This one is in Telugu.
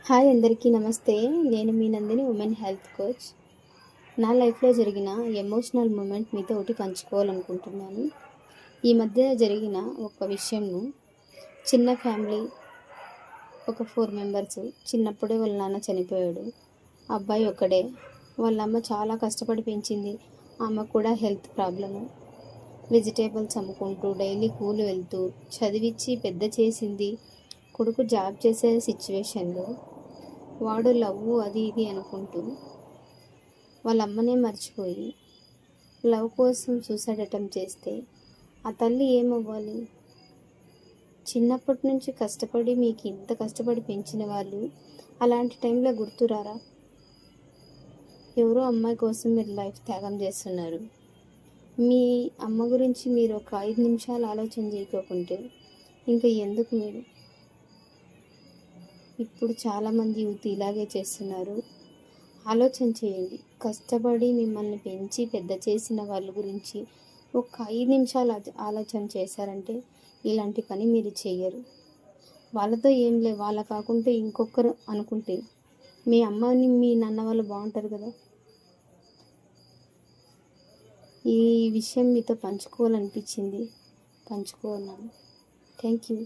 హాయ్ అందరికీ నమస్తే. నేను మీ నందిని, ఉమెన్ హెల్త్ కోచ్. నా లైఫ్లో జరిగిన ఎమోషనల్ మూమెంట్ మీతో ఒకటి పంచుకోవాలనుకుంటున్నాను. ఈ మధ్య జరిగిన ఒక విషయము, చిన్న ఫ్యామిలీ, ఒక 4 మెంబర్స్. చిన్నప్పుడే వాళ్ళ నాన్న చనిపోయాడు. అబ్బాయి ఒక్కడే. వాళ్ళ అమ్మ చాలా కష్టపడి పెంచింది. ఆమె కూడా హెల్త్ ప్రాబ్లము. వెజిటేబుల్స్ అమ్ముకుంటూ డైలీ కూలి వెళ్తూ చదివించి పెద్ద చేసింది. కొడుకు జాబ్ చేసే సిచ్యువేషన్లో వాడు లవ్ అది ఇది అనుకుంటూ వాళ్ళ అమ్మనే మర్చిపోయి లవ్ కోసం సూసైడ్ అటెంప్ట్ చేస్తే ఆ తల్లి ఏమవ్వాలి? చిన్నప్పటి నుంచి కష్టపడి మీకు ఇంత కష్టపడి పెంచిన వాళ్ళు అలాంటి టైంలో గుర్తురారా? ఎవరో అమ్మాయి కోసం మీరు లైఫ్ త్యాగం చేస్తున్నారు. మీ అమ్మ గురించి మీరు ఒక 5 నిమిషాలు ఆలోచన చేయకోకుంటే ఇంకా ఎందుకు మీరు? ఇప్పుడు చాలామంది యూత్ ఇలాగే చేస్తున్నారు. ఆలోచన చేయండి. కష్టపడి మిమ్మల్ని పెంచి పెద్ద చేసిన వాళ్ళ గురించి ఒక 5 నిమిషాలు ఆలోచన చేశారంటే ఇలాంటి పని మీరు చెయ్యరు. వాళ్ళతో ఏం లేదు, వాళ్ళ కాకుంటే ఇంకొకరు అనుకుంటే మీ అమ్మని మీ నాన్న వాళ్ళు బాగుంటారు కదా. ఈ విషయం మీతో పంచుకోవాలనిపించింది, పంచుకున్నాను. Thank you.